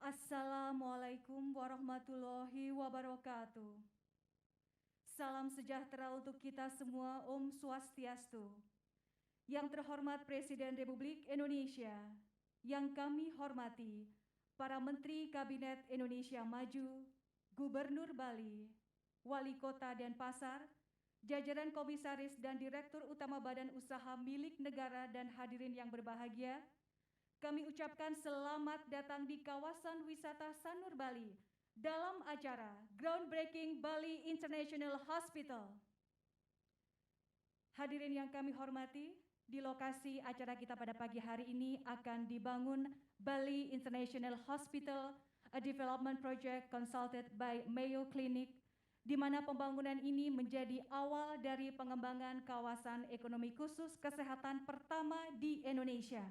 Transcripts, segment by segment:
Assalamualaikum warahmatullahi wabarakatuh. Salam sejahtera untuk kita semua, Om Swastiastu. Yang terhormat Presiden Republik Indonesia, yang kami hormati para Menteri Kabinet Indonesia Maju, Gubernur Bali, Wali Kota Denpasar, jajaran Komisaris dan Direktur Utama Badan Usaha milik negara dan hadirin yang berbahagia, kami ucapkan selamat datang di kawasan wisata Sanur Bali dalam acara Groundbreaking Bali International Hospital. Hadirin yang kami hormati, di lokasi acara kita pada pagi hari ini akan dibangun Bali International Hospital, a development project consulted by Mayo Clinic, di mana pembangunan ini menjadi awal dari pengembangan kawasan ekonomi khusus kesehatan pertama di Indonesia.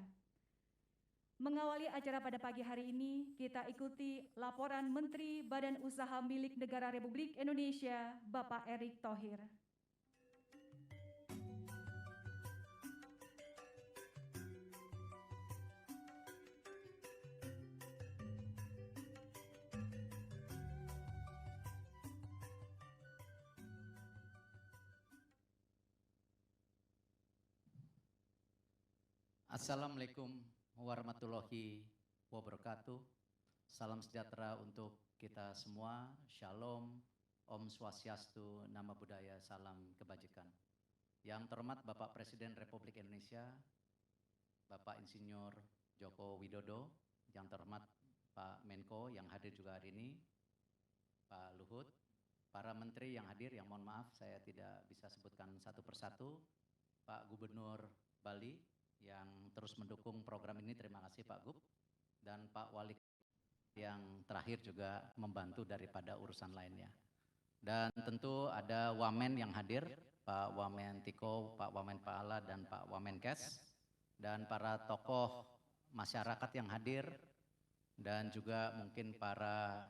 Mengawali acara pada pagi hari ini, kita ikuti laporan Menteri Badan Usaha milik Negara Republik Indonesia, Bapak Erick Thohir. Assalamualaikum warahmatullahi wabarakatuh. Salam sejahtera untuk kita semua. Shalom, Om Swastiastu, Nama Budaya, Salam Kebajikan. Yang terhormat Bapak Presiden Republik Indonesia, Bapak Insinyur Joko Widodo, yang terhormat Pak Menko yang hadir juga hari ini, Pak Luhut, para menteri yang hadir, yang mohon maaf saya tidak bisa sebutkan satu persatu, Pak Gubernur Bali, yang terus mendukung program ini, terima kasih Pak Gub, dan Pak Wali yang terakhir juga membantu daripada urusan lainnya. Dan tentu ada Wamen yang hadir, Pak Wamen Tiko, Pak Wamen Paala, dan Pak Wamen Kes, dan para tokoh masyarakat yang hadir, dan juga mungkin para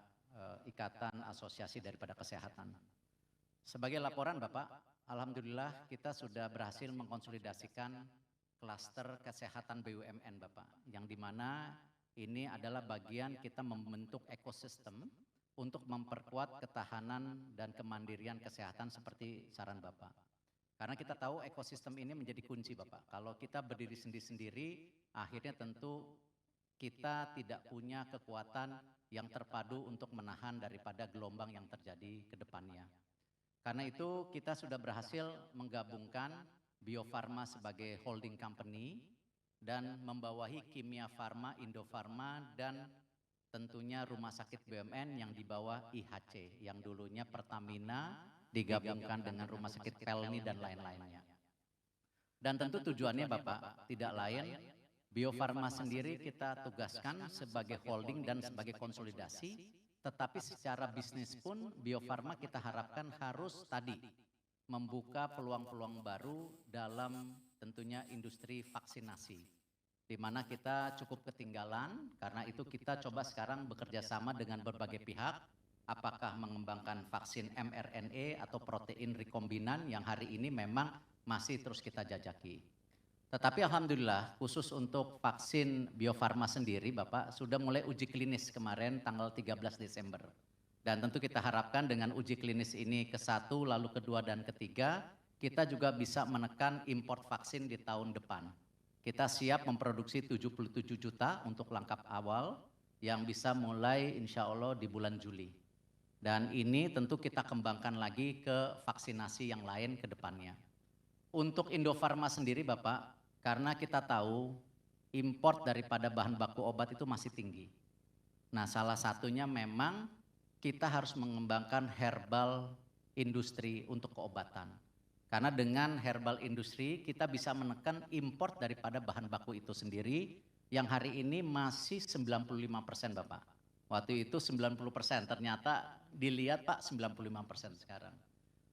ikatan asosiasi daripada kesehatan. Sebagai laporan Bapak, alhamdulillah kita sudah berhasil mengkonsolidasikan klaster kesehatan BUMN Bapak, yang dimana ini adalah bagian kita membentuk ekosistem untuk memperkuat ketahanan dan kemandirian kesehatan seperti saran Bapak. Karena kita tahu ekosistem ini menjadi kunci Bapak. Kalau kita berdiri sendiri-sendiri, akhirnya tentu kita tidak punya kekuatan yang terpadu untuk menahan daripada gelombang yang terjadi ke depannya. Karena itu kita sudah berhasil menggabungkan Bio Farma sebagai holding company dan membawahi Kimia Farma, Indo Farma, dan tentunya rumah sakit BUMN yang di bawah IHC yang dulunya Pertamina digabungkan dengan rumah sakit Pelni dan lain-lainnya. Dan tentu tujuannya Bapak tidak lain, Bio Farma sendiri kita tugaskan sebagai holding dan sebagai konsolidasi, tetapi secara bisnis pun Bio Farma kita harapkan harus tadi membuka peluang-peluang baru dalam tentunya industri vaksinasi, di mana kita cukup ketinggalan. Karena itu kita coba sekarang bekerja sama dengan berbagai pihak, apakah mengembangkan vaksin mRNA atau protein rekombinan yang hari ini memang masih terus kita jajaki. Tetapi alhamdulillah khusus untuk vaksin Bio Farma sendiri Bapak sudah mulai uji klinis kemarin tanggal 13 Desember. Dan tentu kita harapkan dengan uji klinis ini ke-1, lalu ke-2 dan ke-3, kita juga bisa menekan import vaksin di tahun depan. Kita siap memproduksi 77 juta untuk langkah awal yang bisa mulai insya Allah di bulan Juli. Dan ini tentu kita kembangkan lagi ke vaksinasi yang lain ke depannya. Untuk Indo Farma sendiri Bapak, karena kita tahu import daripada bahan baku obat itu masih tinggi. Nah salah satunya memang kita harus mengembangkan herbal industri untuk keobatan. Karena dengan herbal industri kita bisa menekan import daripada bahan baku itu sendiri yang hari ini masih 95% Bapak. Waktu itu 90%, ternyata dilihat Pak 95% sekarang.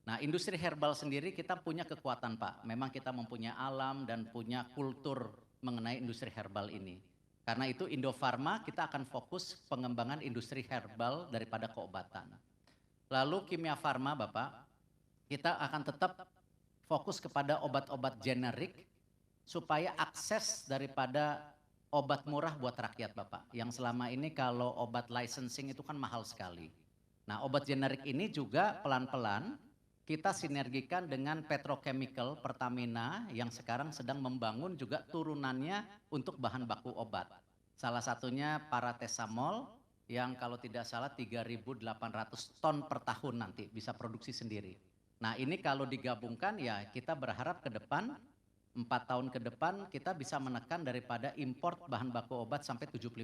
Nah industri herbal sendiri kita punya kekuatan Pak. Memang kita mempunyai alam dan punya kultur mengenai industri herbal ini. Karena itu Indo Farma kita akan fokus pengembangan industri herbal daripada keobatan. Lalu Kimia Farma Bapak, kita akan tetap fokus kepada obat-obat generik supaya akses daripada obat murah buat rakyat Bapak. Yang selama ini kalau obat licensing itu kan mahal sekali. Nah, obat generik ini juga pelan-pelan kita sinergikan dengan petrochemical Pertamina yang sekarang sedang membangun juga turunannya untuk bahan baku obat. Salah satunya paracetamol yang kalau tidak salah 3.800 ton per tahun nanti bisa produksi sendiri. Nah, ini kalau digabungkan ya kita berharap ke depan 4 tahun ke depan kita bisa menekan daripada import bahan baku obat sampai 75%.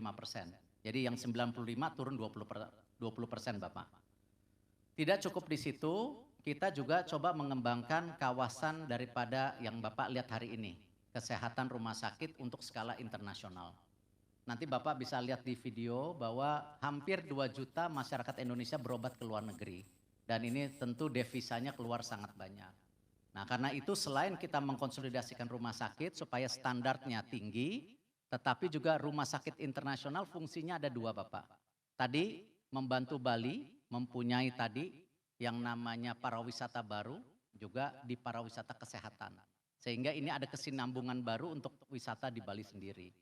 Jadi yang 95 turun 20% Bapak. Tidak cukup di situ, kita juga coba mengembangkan kawasan daripada yang Bapak lihat hari ini, kesehatan rumah sakit untuk skala internasional. Nanti Bapak bisa lihat di video bahwa hampir 2 juta masyarakat Indonesia berobat ke luar negeri. Dan ini tentu devisanya keluar sangat banyak. Nah, karena itu selain kita mengkonsolidasikan rumah sakit supaya standarnya tinggi, tetapi juga rumah sakit internasional fungsinya ada 2 Bapak. Tadi membantu Bali mempunyai tadi yang namanya parawisata baru, juga di parawisata kesehatan. Sehingga ini ada kesinambungan baru untuk wisata di Bali sendiri.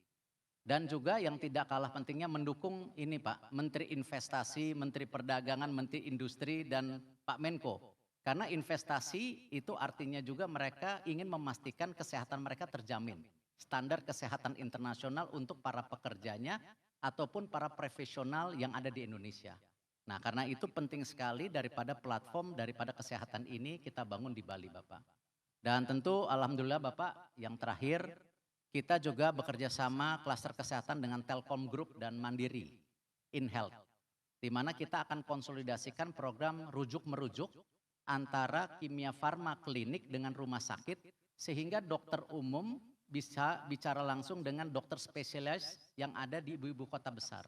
Dan juga yang tidak kalah pentingnya mendukung ini Pak, Menteri Investasi, Menteri Perdagangan, Menteri Industri, dan Pak Menko. Karena investasi itu artinya juga mereka ingin memastikan kesehatan mereka terjamin. Standar kesehatan internasional untuk para pekerjanya ataupun para profesional yang ada di Indonesia. Nah, karena itu penting sekali daripada platform daripada kesehatan ini kita bangun di Bali Bapak. Dan tentu alhamdulillah Bapak yang terakhir kita juga bekerja sama klaster kesehatan dengan Telkom Group dan Mandiri InHealth, di mana kita akan konsolidasikan program rujuk-merujuk antara kimia farma klinik dengan rumah sakit, sehingga dokter umum bisa bicara langsung dengan dokter spesialis yang ada di ibu-ibu kota besar.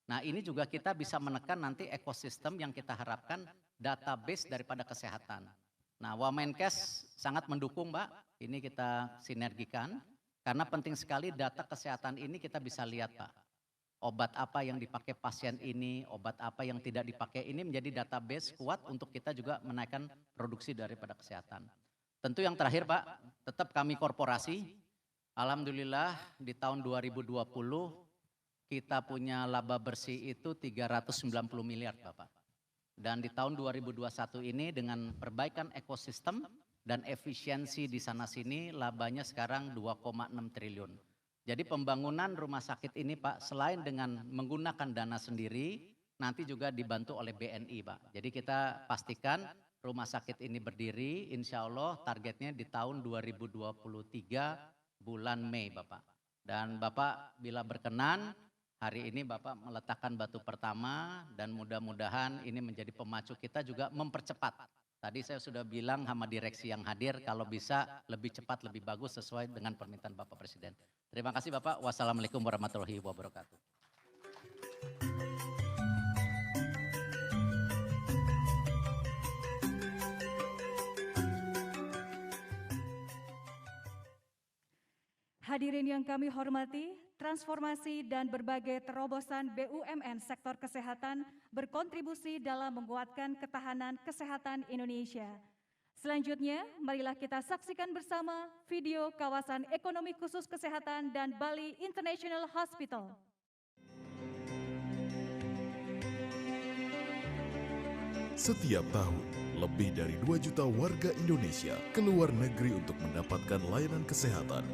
Nah, ini juga kita bisa menekan nanti ekosistem yang kita harapkan database daripada kesehatan. Nah, Wamenkes sangat mendukung Pak, ini kita sinergikan. Karena penting sekali data kesehatan ini kita bisa lihat Pak. Obat apa yang dipakai pasien ini, obat apa yang tidak dipakai ini menjadi database kuat untuk kita juga menaikkan produksi daripada kesehatan. Tentu yang terakhir Pak, tetap kami korporasi. Alhamdulillah di tahun 2020 kita punya laba bersih itu 390 miliar Bapak. Dan di tahun 2021 ini dengan perbaikan ekosistem dan efisiensi di sana-sini labanya sekarang 2,6 triliun. Jadi pembangunan rumah sakit ini Pak selain dengan menggunakan dana sendiri nanti juga dibantu oleh BNI Pak. Jadi kita pastikan rumah sakit ini berdiri insya Allah targetnya di tahun 2023 bulan Mei Bapak. Dan Bapak bila berkenan hari ini Bapak meletakkan batu pertama dan mudah-mudahan ini menjadi pemacu kita juga mempercepat. Tadi saya sudah bilang sama direksi yang hadir kalau bisa lebih cepat lebih bagus sesuai dengan permintaan Bapak Presiden. Terima kasih Bapak. Wassalamualaikum warahmatullahi wabarakatuh. Hadirin yang kami hormati, transformasi dan berbagai terobosan BUMN sektor kesehatan berkontribusi dalam menguatkan ketahanan kesehatan Indonesia. Selanjutnya, marilah kita saksikan bersama video kawasan ekonomi khusus kesehatan dan Bali International Hospital. Setiap tahun, lebih dari 2 juta warga Indonesia keluar negeri untuk mendapatkan layanan kesehatan.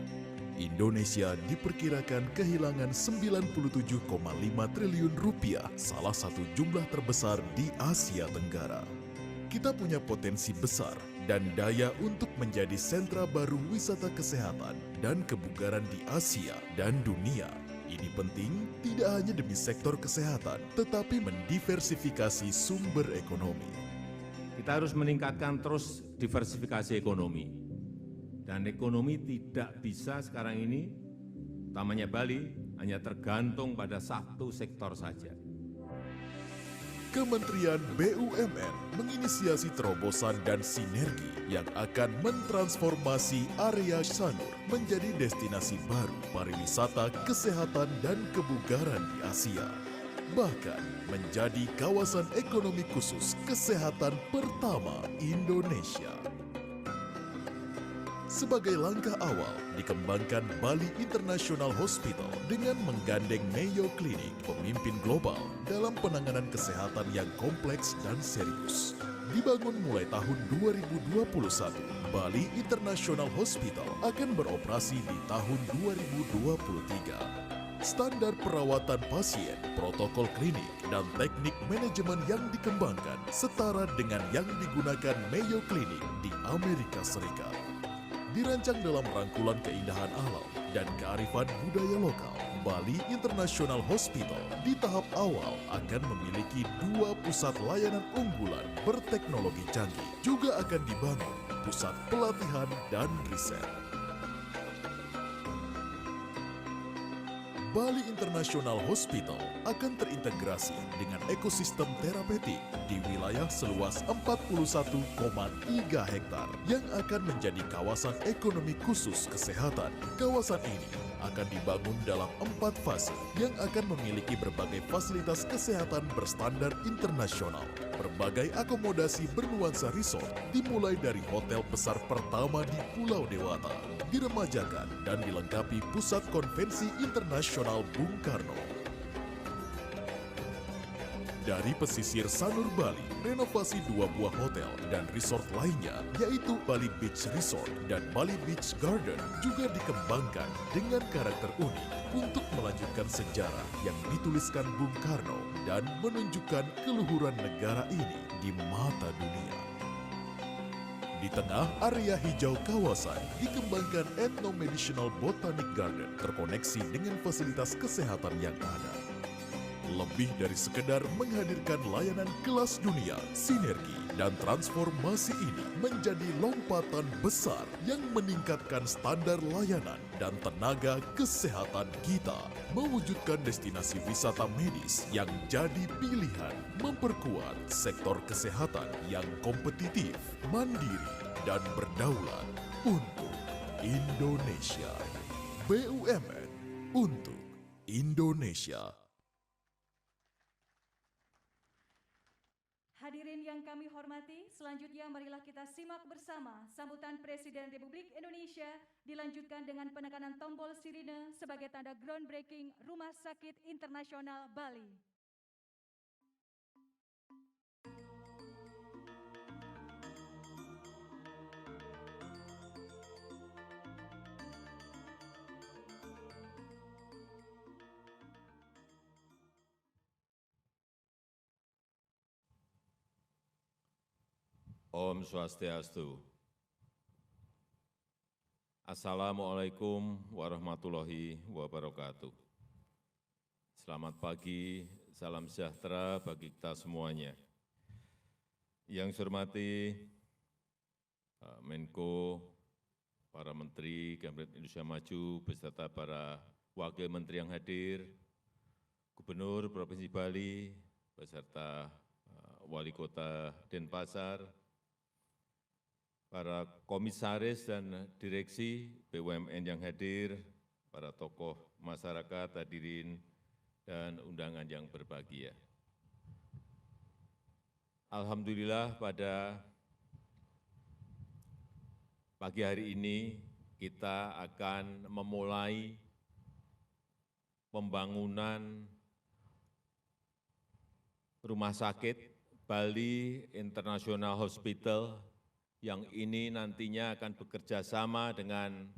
Indonesia diperkirakan kehilangan 97,5 triliun rupiah, salah satu jumlah terbesar di Asia Tenggara. Kita punya potensi besar dan daya untuk menjadi sentra baru wisata kesehatan dan kebugaran di Asia dan dunia. Ini penting tidak hanya demi sektor kesehatan, tetapi mendiversifikasi sumber ekonomi. Kita harus meningkatkan terus diversifikasi ekonomi. Dan ekonomi tidak bisa sekarang ini, utamanya Bali, hanya tergantung pada satu sektor saja. Kementerian BUMN menginisiasi terobosan dan sinergi yang akan mentransformasi area Sanur menjadi destinasi baru pariwisata, kesehatan, dan kebugaran di Asia. Bahkan menjadi kawasan ekonomi khusus kesehatan pertama Indonesia. Sebagai langkah awal, dikembangkan Bali International Hospital dengan menggandeng Mayo Clinic, pemimpin global dalam penanganan kesehatan yang kompleks dan serius. Dibangun mulai tahun 2021, Bali International Hospital akan beroperasi di tahun 2023. Standar perawatan pasien, protokol klinik, dan teknik manajemen yang dikembangkan setara dengan yang digunakan Mayo Clinic di Amerika Serikat. Dirancang dalam rangkulan keindahan alam dan kearifan budaya lokal, Bali International Hospital di tahap awal akan memiliki 2 pusat layanan unggulan berteknologi canggih. Juga akan dibangun pusat pelatihan dan riset. Bali International Hospital akan terintegrasi dengan ekosistem terapeutik di wilayah seluas 41,3 hektar yang akan menjadi kawasan ekonomi khusus kesehatan. Kawasan ini akan dibangun dalam 4 fase yang akan memiliki berbagai fasilitas kesehatan berstandar internasional. Berbagai akomodasi bernuansa resort dimulai dari hotel besar pertama di Pulau Dewata, diremajakan dan dilengkapi pusat konvensi internasional Bung Karno. Dari pesisir Sanur Bali, renovasi 2 buah hotel dan resort lainnya, yaitu Bali Beach Resort dan Bali Beach Garden, juga dikembangkan dengan karakter unik untuk melanjutkan sejarah yang dituliskan Bung Karno dan menunjukkan keluhuran negara ini di mata dunia. Di tengah area hijau kawasan, dikembangkan Ethno-Medicinal Botanic Garden terkoneksi dengan fasilitas kesehatan yang ada. Lebih dari sekedar menghadirkan layanan kelas dunia, sinergi dan transformasi ini menjadi lompatan besar yang meningkatkan standar layanan dan tenaga kesehatan kita. Mewujudkan destinasi wisata medis yang jadi pilihan, memperkuat sektor kesehatan yang kompetitif, mandiri, dan berdaulat untuk Indonesia. BUMN untuk Indonesia. Hadirin yang kami hormati, selanjutnya marilah kita simak bersama sambutan Presiden Republik Indonesia dilanjutkan dengan penekanan tombol sirine sebagai tanda groundbreaking Rumah Sakit Internasional Bali. Om Swastiastu. Assalamualaikum warahmatullahi wabarakatuh. Selamat pagi, salam sejahtera bagi kita semuanya. Yang saya hormati Menko, para Menteri Kabinet Indonesia Maju, beserta para Wakil Menteri yang hadir, Gubernur Provinsi Bali, beserta Wali Kota Denpasar, para komisaris dan direksi BUMN yang hadir, para tokoh masyarakat, hadirin, dan undangan yang berbahagia. Alhamdulillah pada pagi hari ini kita akan memulai pembangunan Rumah Sakit Bali International Hospital yang ini nantinya akan bekerja sama dengan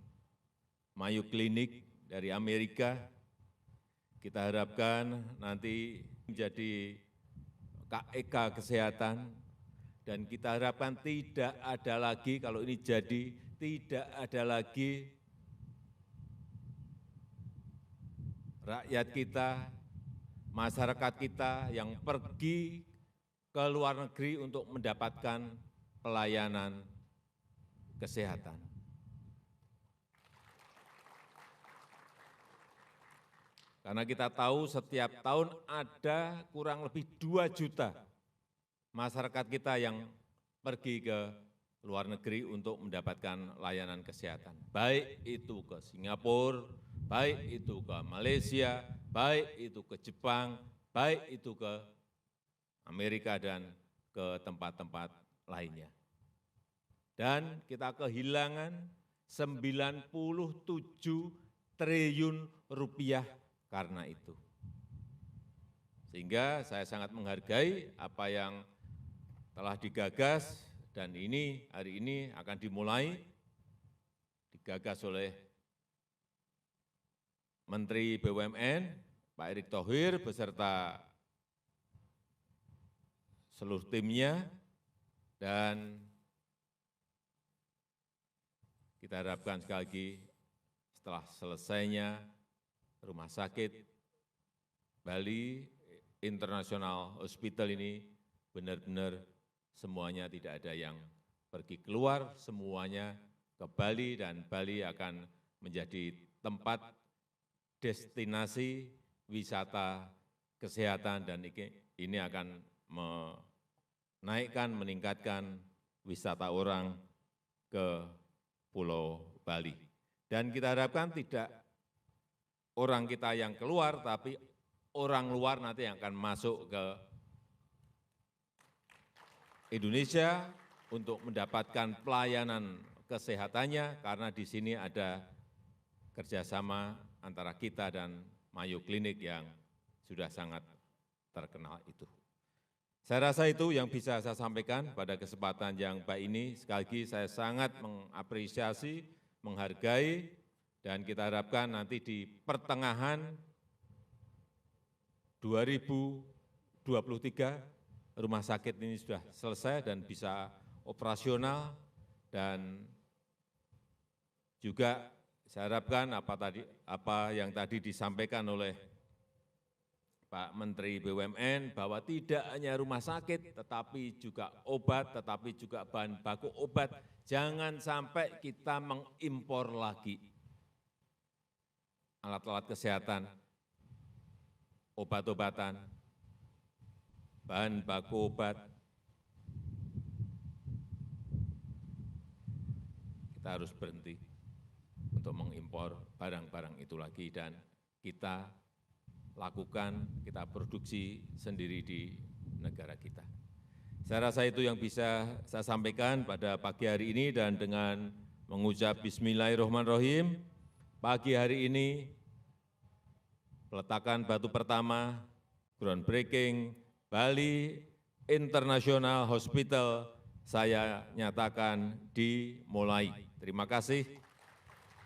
Mayo Clinic dari Amerika. Kita harapkan nanti menjadi KEK kesehatan, dan kita harapkan tidak ada lagi, kalau ini jadi, tidak ada lagi rakyat kita, masyarakat kita yang pergi ke luar negeri untuk mendapatkan pelayanan kesehatan. Karena kita tahu setiap tahun ada kurang lebih 2 juta masyarakat kita yang pergi ke luar negeri untuk mendapatkan layanan kesehatan. Baik itu ke Singapura, baik itu ke Malaysia, baik itu ke Jepang, baik itu ke Amerika dan ke tempat-tempat lainnya. Dan kita kehilangan 97 triliun rupiah karena itu. Sehingga saya sangat menghargai apa yang telah digagas dan ini hari ini akan dimulai, digagas oleh Menteri BUMN, Pak Erick Thohir beserta seluruh timnya, dan kita harapkan sekali lagi setelah selesainya Rumah Sakit Bali International Hospital ini benar-benar semuanya tidak ada yang pergi keluar, semuanya ke Bali, dan Bali akan menjadi tempat destinasi wisata kesehatan, dan ini akan menaikkan, meningkatkan wisata orang ke Pulau Bali. Dan kita harapkan tidak orang kita yang keluar, tapi orang luar nanti yang akan masuk ke Indonesia untuk mendapatkan pelayanan kesehatannya, karena di sini ada kerjasama antara kita dan Mayo Clinic yang sudah sangat terkenal itu. Saya rasa itu yang bisa saya sampaikan pada kesempatan yang baik ini. Sekali lagi saya sangat mengapresiasi, menghargai, dan kita harapkan nanti di pertengahan 2023 rumah sakit ini sudah selesai dan bisa operasional, dan juga saya harapkan apa yang tadi disampaikan oleh Pak Menteri BUMN bahwa tidak hanya rumah sakit, tetapi juga obat, tetapi juga bahan baku obat. Jangan sampai kita mengimpor lagi alat-alat kesehatan, obat-obatan, bahan baku obat. Kita harus berhenti untuk mengimpor barang-barang itu lagi, dan kita lakukan, kita produksi sendiri di negara kita. Saya rasa itu yang bisa saya sampaikan pada pagi hari ini, dan dengan mengucap bismillahirrahmanirrahim, pagi hari ini peletakan batu pertama groundbreaking Bali International Hospital saya nyatakan dimulai. Terima kasih.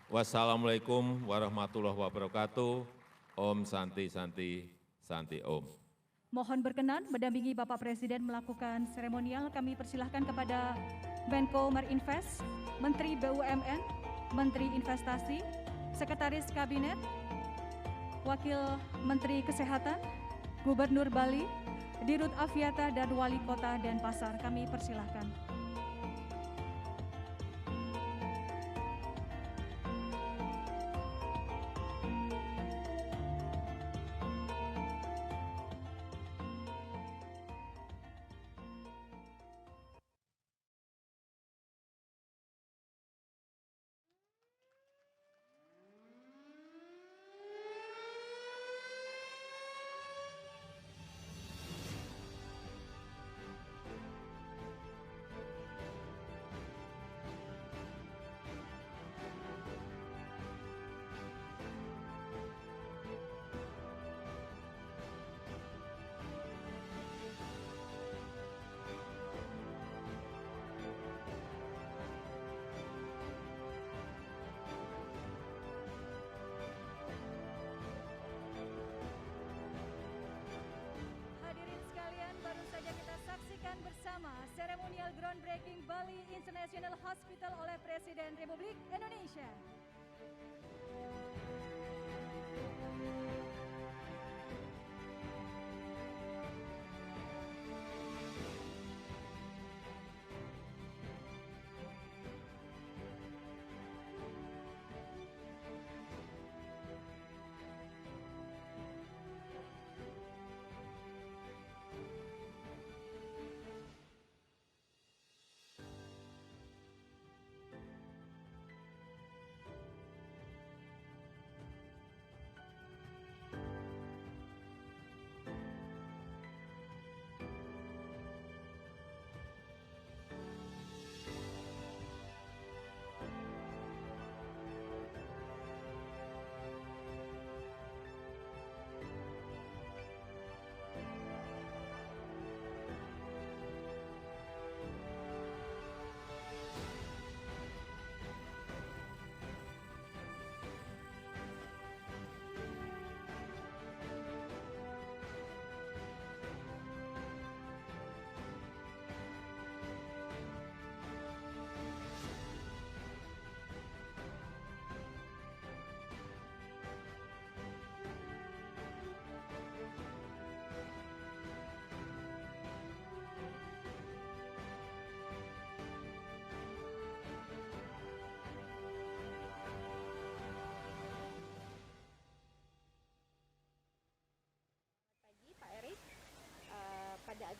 Wassalamualaikum warahmatullahi wabarakatuh. Om Santi Santi Santi Om. Mohon berkenan mendampingi Bapak Presiden melakukan seremonial. Kami persilahkan kepada Menko Marinvest, Menteri BUMN, Menteri Investasi, Sekretaris Kabinet, Wakil Menteri Kesehatan, Gubernur Bali, Dirut Aviata, dan Wali Kota Denpasar. Kami persilahkan. Bersama seremonial groundbreaking Bali International Hospital oleh Presiden Republik Indonesia.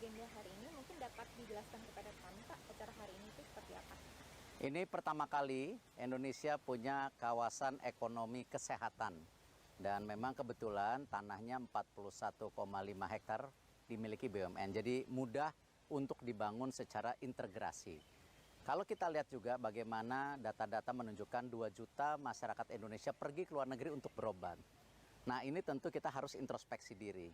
agenda hari ini, mungkin dapat dijelaskan kepada kami Pak, acara hari ini itu seperti apa? Ini pertama kali Indonesia punya kawasan ekonomi kesehatan. Dan memang kebetulan tanahnya 41,5 hektar dimiliki BUMN. Jadi mudah untuk dibangun secara integrasi. Kalau kita lihat juga bagaimana data-data menunjukkan 2 juta masyarakat Indonesia pergi ke luar negeri untuk berobat. Nah, ini tentu kita harus introspeksi diri.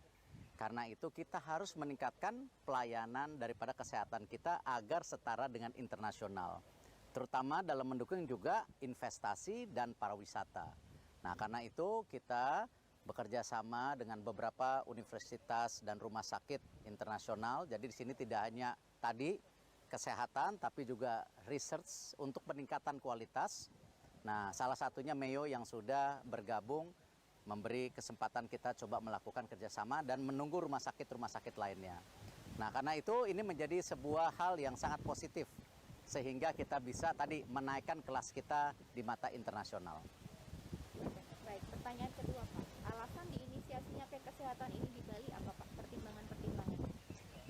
Karena itu kita harus meningkatkan pelayanan daripada kesehatan kita agar setara dengan internasional. Terutama dalam mendukung juga investasi dan pariwisata. Nah, karena itu kita bekerja sama dengan beberapa universitas dan rumah sakit internasional. Jadi di sini tidak hanya tadi kesehatan, tapi juga research untuk peningkatan kualitas. Nah, salah satunya Mayo yang sudah bergabung memberi kesempatan kita coba melakukan kerjasama dan menunggu rumah sakit lainnya. Nah, karena itu ini menjadi sebuah hal yang sangat positif sehingga kita bisa tadi menaikkan kelas kita di mata internasional. Baik, pertanyaan kedua Pak, alasan diinisiasinya PEK Kesehatan ini di Bali apa Pak? Pertimbangan-pertimbangan?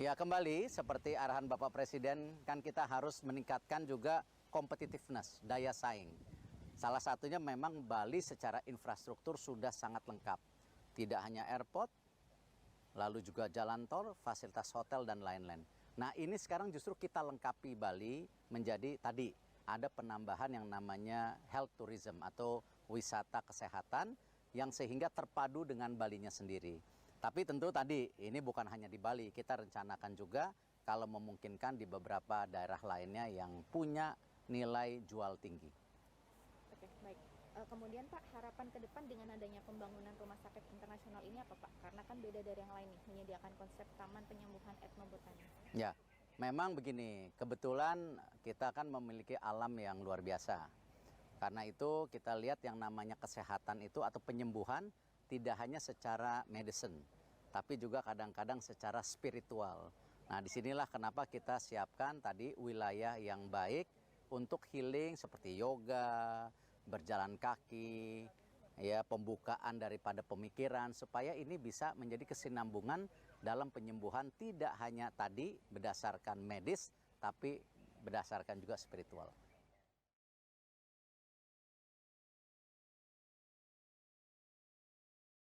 Ya, kembali seperti arahan Bapak Presiden, kan kita harus meningkatkan juga competitiveness, daya saing. Salah satunya memang Bali secara infrastruktur sudah sangat lengkap. Tidak hanya airport, lalu juga jalan tol, fasilitas hotel, dan lain-lain. Nah, ini sekarang justru kita lengkapi Bali menjadi tadi ada penambahan yang namanya health tourism atau wisata kesehatan yang sehingga terpadu dengan Balinya sendiri. Tapi tentu tadi ini bukan hanya di Bali, kita rencanakan juga kalau memungkinkan di beberapa daerah lainnya yang punya nilai jual tinggi. Oke, baik. Kemudian Pak, harapan ke depan dengan adanya pembangunan rumah sakit internasional ini apa Pak? Karena kan beda dari yang lain nih, menyediakan konsep taman penyembuhan etnobotani. Ya, memang begini, kebetulan kita kan memiliki alam yang luar biasa. Karena itu kita lihat yang namanya kesehatan itu atau penyembuhan tidak hanya secara medicine, tapi juga kadang-kadang secara spiritual. Nah, disinilah kenapa kita siapkan tadi wilayah yang baik untuk healing seperti yoga, berjalan kaki, ya pembukaan daripada pemikiran supaya ini bisa menjadi kesinambungan dalam penyembuhan tidak hanya tadi berdasarkan medis, tapi berdasarkan juga spiritual.